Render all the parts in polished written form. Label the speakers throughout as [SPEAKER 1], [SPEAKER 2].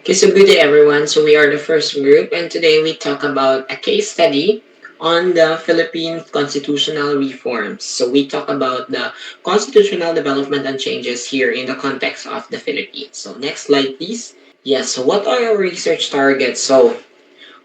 [SPEAKER 1] Okay, so good day everyone. So we are the first group and today we talk about a case study on the Philippine constitutional reforms. So we talk about the constitutional development and changes here in the context of the Philippines. So next slide please. Yes, so what are our research targets? So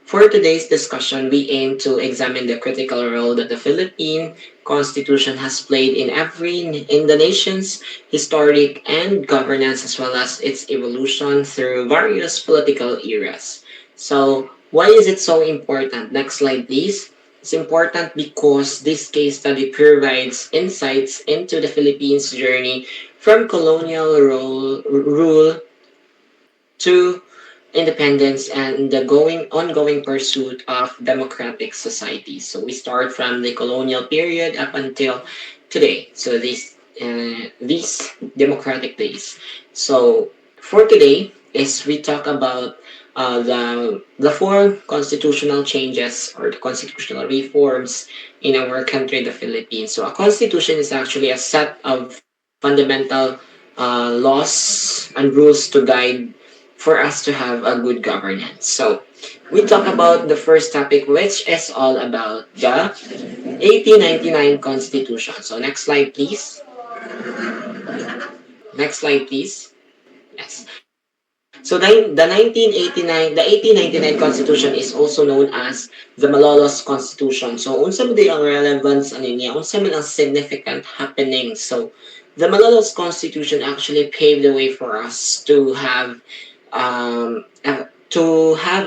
[SPEAKER 1] for today's discussion, we aim to examine the critical role that the Philippine Constitution has played in the nation's historic and governance as well as its evolution through various political eras. So, why is it so important? Next slide, please. It's important because this case study provides insights into the Philippines' journey from colonial rule to independence and the ongoing pursuit of democratic society. So we start from the colonial period up until today. So these democratic days. So for today is we talk about the four constitutional changes or the constitutional reforms in our country, the Philippines. So a constitution is actually a set of fundamental laws and rules to guide for us to have a good governance. So we talk about the first topic, which is all about the 1899 Constitution. So next slide, please. Next slide, please. Yes. So the 1989, the 1899 Constitution is also known as the Malolos Constitution. So unsa man di ang relevance ano niya, unsa man ang significant happening. So the Malolos Constitution actually paved the way for us to have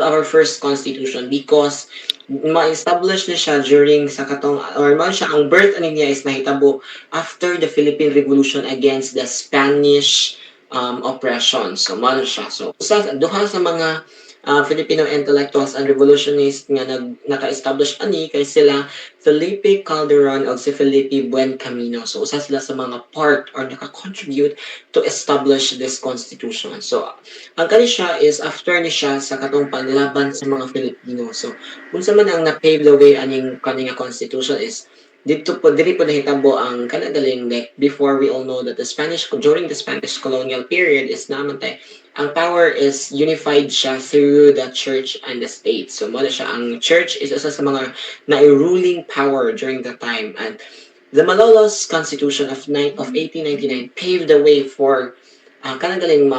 [SPEAKER 1] our first constitution because ma-establish na siya during sa katong or man siya ang birth ani niya is nahitabo after the Philippine Revolution against the Spanish oppression. So mano siya. So duha sa mga Filipino intellectuals and revolutionists nga naka-establish ani kay sila Felipe Calderon o si Felipe Buencamino. So usa sila sa mga part or naka-contribute to establish this constitution. So ang kani siya is after ni siya sa katong paglaban sa mga Filipino. So unsa man ang na-pave the way aning kani nga constitution is diri po nahitabo ang kanagaling like before we all know that during the Spanish colonial period is naman tay ang power is unified siya through the church and the state. So mo siya ang church is isa sa mga na-ruling power during that time and the Malolos Constitution of 1899 paved the way for kanagaling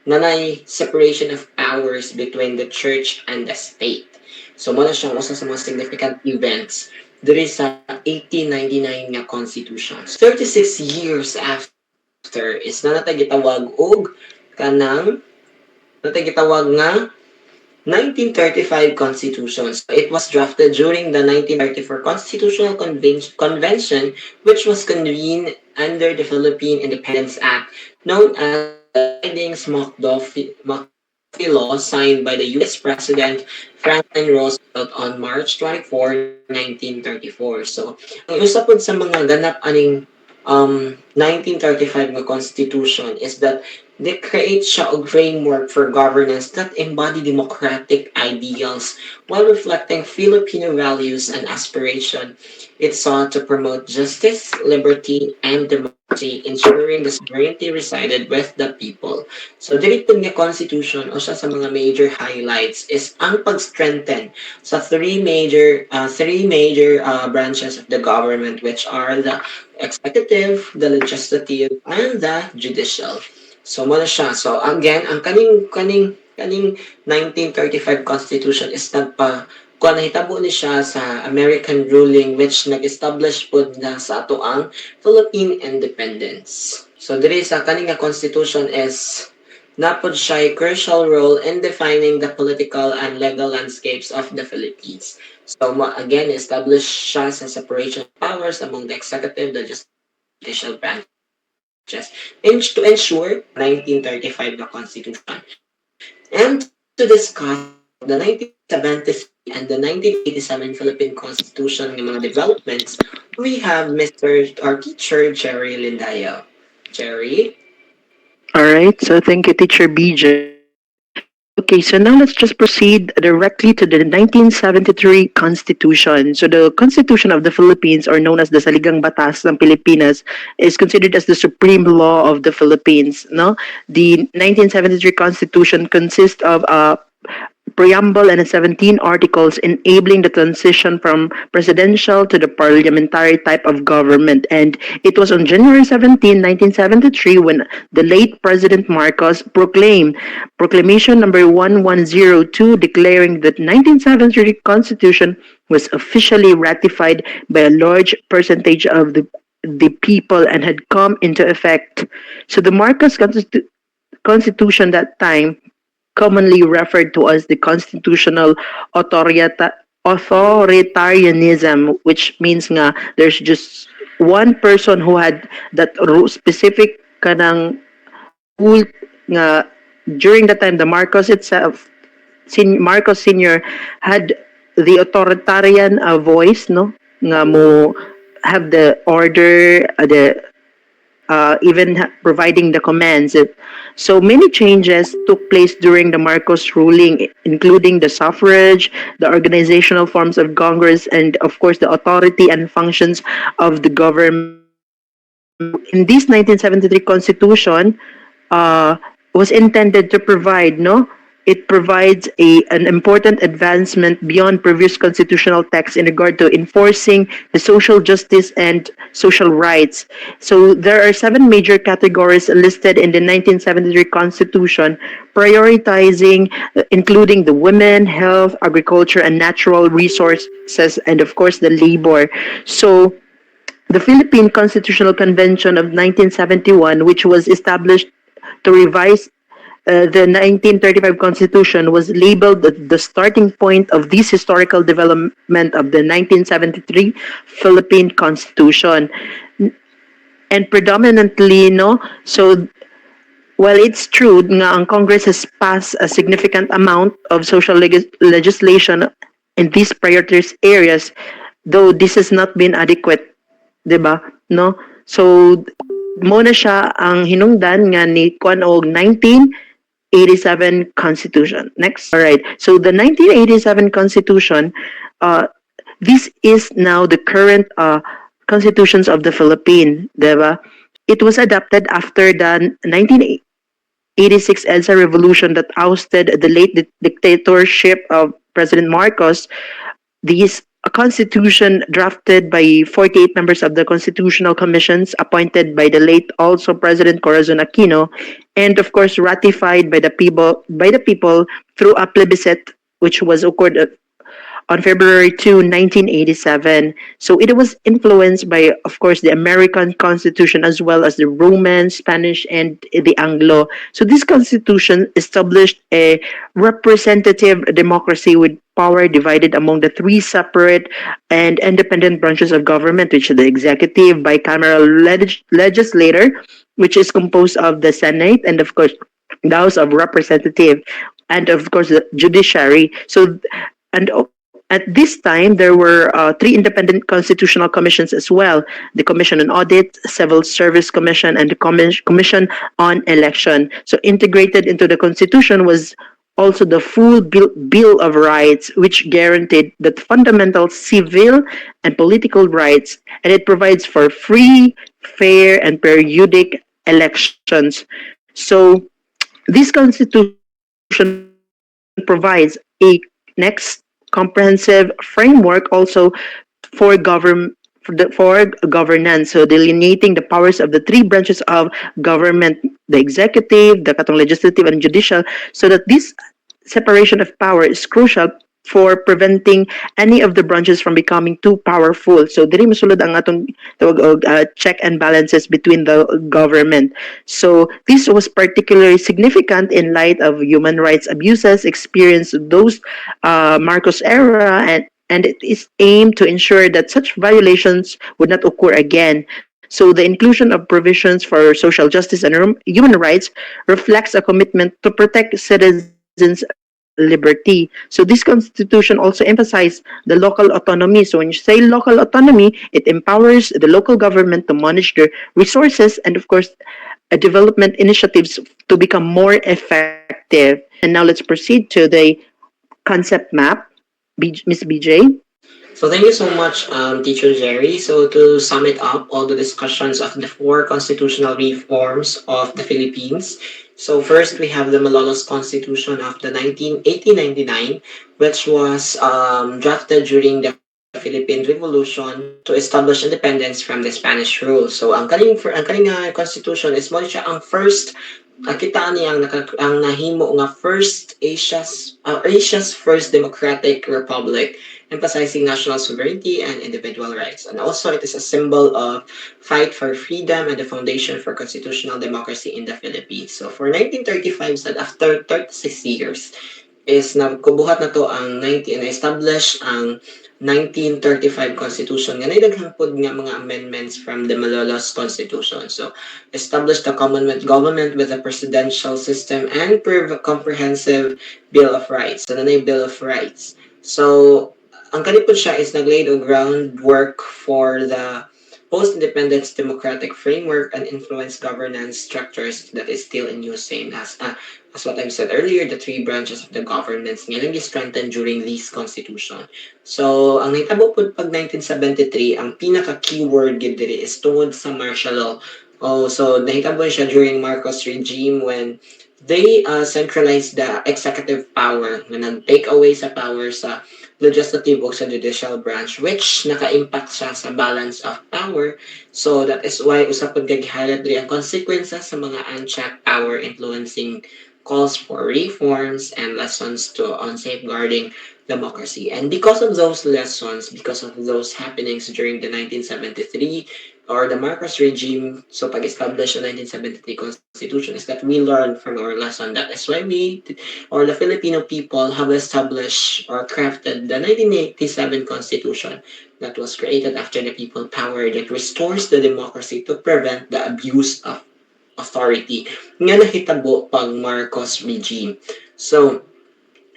[SPEAKER 1] nanay separation of powers between the church and the state. So mo na siyang usa sa mga significant events diri sa 1899 nga constitution. 36 years after is na natay gitawag og kanang natay gitawag nga 1935 Constitution. So it was drafted during the 1934 Constitutional Convention, which was convened under the Philippine Independence Act, known as the McDuffie Law, signed by the U.S. President Franklin Roosevelt on March 24, 1934. So, ang isa pod sa mga ganap aning 1935 nga Constitution is that they create siya og framework for governance that embody democratic ideals while reflecting Filipino values and aspiration. It sought to promote justice, liberty, and democracy, ensuring the sovereignty resided with the people. So, dili po nga constitution o siya sa mga major highlights is ang pag-strengthen sa three major branches of the government, which are the executive, the legislative, and the judicial. So mo na siya. So again, ang kaning 1935 Constitution is kuha nahitabo ni siya sa American ruling which nag-establish pod na sa ato ang Philippine independence. So diri sa kaning nga constitution is napod siya crucial role in defining the political and legal landscapes of the Philippines. So again, established siya sa separation of powers among the executive, the judicial branches and to ensure 1935 na Constitution. And to discuss about the 1973 and the 1987 Philippine Constitution ng mga developments, we have our teacher, Jerry Lindayo. Jerry?
[SPEAKER 2] All right, so thank you, Teacher BJ. Okay, so now let's just proceed directly to the 1973 Constitution. So the Constitution of the Philippines, or known as the Saligang Batas ng Pilipinas, is considered as the supreme law of the Philippines. No, the 1973 Constitution consists of a preamble and 17 articles enabling the transition from presidential to the parliamentary type of government. And it was on January 17, 1973, when the late President Marcos proclaimed Proclamation number 1102, declaring that 1973 Constitution was officially ratified by a large percentage of the people and had come into effect. So the Marcos Constitution that time, commonly referred to as the constitutional authoritarianism, which means nga there's just one person who had that specific kanang rule nga during the time the Marcos itself, Marcos Senior had the authoritarian voice, no, nga mo have the order, the even providing the commands. So many changes took place during the Marcos ruling, including the suffrage, the organizational forms of Congress, and of course the authority and functions of the government. In this 1973 Constitution, was intended to provide, no, it provides an important advancement beyond previous constitutional texts in regard to enforcing the social justice and social rights. So there are 7 major categories listed in the 1973 Constitution, prioritizing, including the women, health, agriculture, and natural resources, and of course the labor. So the Philippine Constitutional Convention of 1971, which was established to revise the 1935 Constitution, was labeled the starting point of this historical development of the 1973 Philippine Constitution. And predominantly, no, so while it's true nga ang Congress has passed a significant amount of social legislation in these prioritized areas, though this has not been adequate, 'di ba? No? So mo na siya ang hinungdan nga ni kuan og 1987 Constitution. Next. All right. So the 1987 Constitution, this is now the current constitutions of the Philippines, 'di ba? It was adopted after the 1986 EDSA revolution that ousted the late dictatorship of President Marcos. These a constitution drafted by 48 members of the constitutional commissions appointed by the late also President Corazon Aquino, and of course ratified by the people through a plebiscite, which was occurred on February 2, 1987. So it was influenced by, of course, the American Constitution as well as the Roman, Spanish, and the Anglo. So this Constitution established a representative democracy with power divided among the 3 separate and independent branches of government, which are the executive, bicameral legislature, which is composed of the Senate, and of course the House of Representative, and of course the judiciary. So, and at this time, there were 3 independent constitutional commissions as well: the Commission on Audit, Civil Service Commission, and the Commission on Election. So integrated into the Constitution was also the full Bill of Rights, which guaranteed that fundamental civil and political rights, and it provides for free, fair, and periodic elections. So this Constitution provides a next comprehensive framework also for governance, so delineating the powers of the 3 branches of government, the executive, the katong legislative, and judicial, so that this separation of power is crucial for preventing any of the branches from becoming too powerful. So diri mosulod ang atong check and balances between the government. So this was particularly significant in light of human rights abuses experienced those Marcos era, and it is aimed to ensure that such violations would not occur again. So the inclusion of provisions for social justice and human rights reflects a commitment to protect citizens' liberty. So this constitution also emphasized the local autonomy. So when you say local autonomy, it empowers the local government to manage their resources and of course development initiatives to become more effective. And now let's proceed to the concept map. Miss BJ.
[SPEAKER 1] So thank you so much, Teacher Jerry. So to sum it up, all the discussions of the four constitutional reforms of the Philippines. So first, we have the Malolos Constitution of the 1899, which was drafted during the Philippine Revolution to establish independence from the Spanish rule. So ang kaning constitution is mo siya ang first kita niya ang nahimo nga first Asia's first democratic republic, emphasizing national sovereignty and individual rights. And also, it is a symbol of fight for freedom and the foundation for constitutional democracy in the Philippines. So, for 1935, said after 36 years, is nagkubuhat na to ang 19 na-establish ang 1935 Constitution nga naidaghang pod nga mga amendments from the Malolos Constitution. So, established the Commonwealth government with a presidential system and comprehensive Bill of Rights. So, nanay Bill of Rights. So, ang kanipod siya is naglaid og groundwork for the post-independence democratic framework and influence governance structures that is still in use, same as what I've said earlier, the three branches of the governance nga lang strengthened during this constitution. So, ang nahitabo po pag 1973, ang pinaka-keyword gid diri is tungod sa martial law. Oh, so nahitabo siya during Marcos regime when they centralized the executive power, nga nag-take away sa power sa legislative o sa judicial branch, which naka-impact siya sa balance of power. So that is why usap pod gag-highlight diri ang consequences sa mga unchecked power influencing calls for reforms and lessons on safeguarding democracy. And because of those lessons, because of those happenings during the 1973 or the Marcos regime, so pag-establish the 1973 Constitution, is that we learned from our lesson. That is why the Filipino people have established or crafted the 1987 Constitution that was created after the people power that restores the democracy to prevent the abuse of authority nga nahitabo pag Marcos regime. So,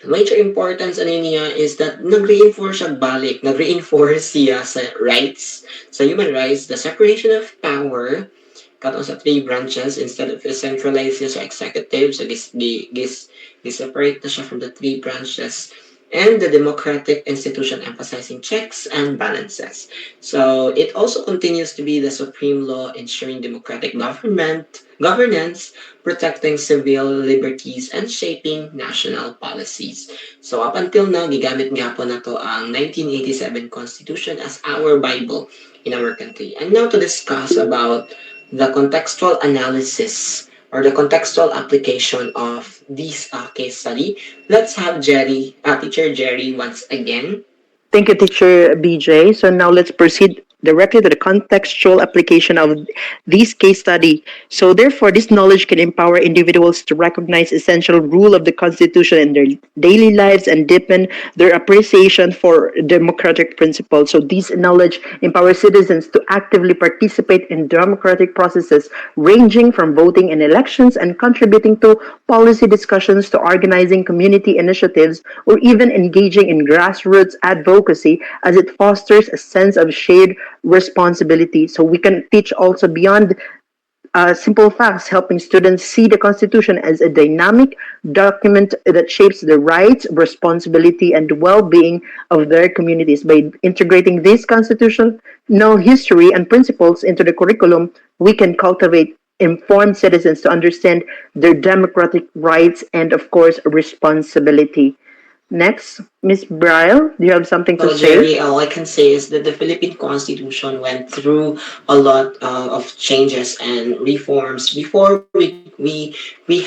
[SPEAKER 1] major importance ano niya is that nag-reinforce siya sa rights, sa human rights, the separation of power, katong sa three branches instead of centralized sa executive, so separate na siya from the three branches, and the democratic institution emphasizing checks and balances. So it also continues to be the supreme law ensuring democratic governance, protecting civil liberties, and shaping national policies. So up until now, gigamit nga po na to ang 1987 Constitution as our Bible in our country. And now to discuss about the contextual analysis or the contextual application of this case study, let's have Teacher Jerry once again.
[SPEAKER 2] Thank you, Teacher BJ. So now let's proceed directly to the contextual application of this case study. So therefore, this knowledge can empower individuals to recognize essential rule of the Constitution in their daily lives and deepen their appreciation for democratic principles. So this knowledge empowers citizens to actively participate in democratic processes ranging from voting in elections and contributing to policy discussions to organizing community initiatives or even engaging in grassroots advocacy as it fosters a sense of shared responsibility. So we can teach also beyond simple facts, helping students see the Constitution as a dynamic document that shapes the rights, responsibility, and well-being of their communities. By integrating this constitutional history and principles into the curriculum, we can cultivate informed citizens to understand their democratic rights and, of course, responsibility. Next, Ms. Braille, do you have something to
[SPEAKER 1] So,
[SPEAKER 2] say?
[SPEAKER 1] Jerry, all I can say is that the Philippine Constitution went through a lot of changes and reforms before we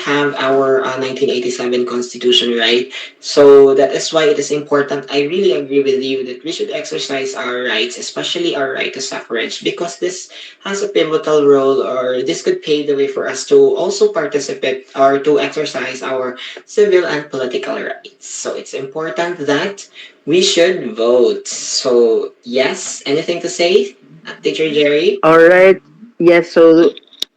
[SPEAKER 1] have our 1987 Constitution, right? So that is why it is important. I really agree with you that we should exercise our rights, especially our right to suffrage, because this has a pivotal role, or this could pave the way for us to also participate or to exercise our civil and political rights. So it's important that we should vote. So, yes, anything to say, Teacher Jerry?
[SPEAKER 2] All right. Yes. So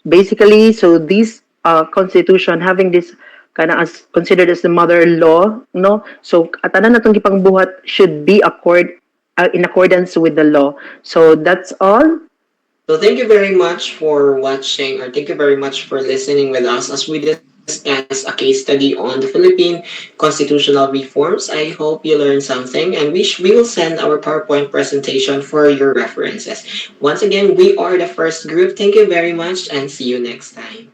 [SPEAKER 2] basically, so this constitution having this kind of as considered as the mother law, no. So atanan natong gipangbuhat should be in accordance with the law. So that's all.
[SPEAKER 1] So thank you very much for watching, or thank you very much for listening with us as we discuss a case study on the Philippine constitutional reforms. I hope you learned something, and we will send our PowerPoint presentation for your references. Once again, we are the first group. Thank you very much, and see you next time.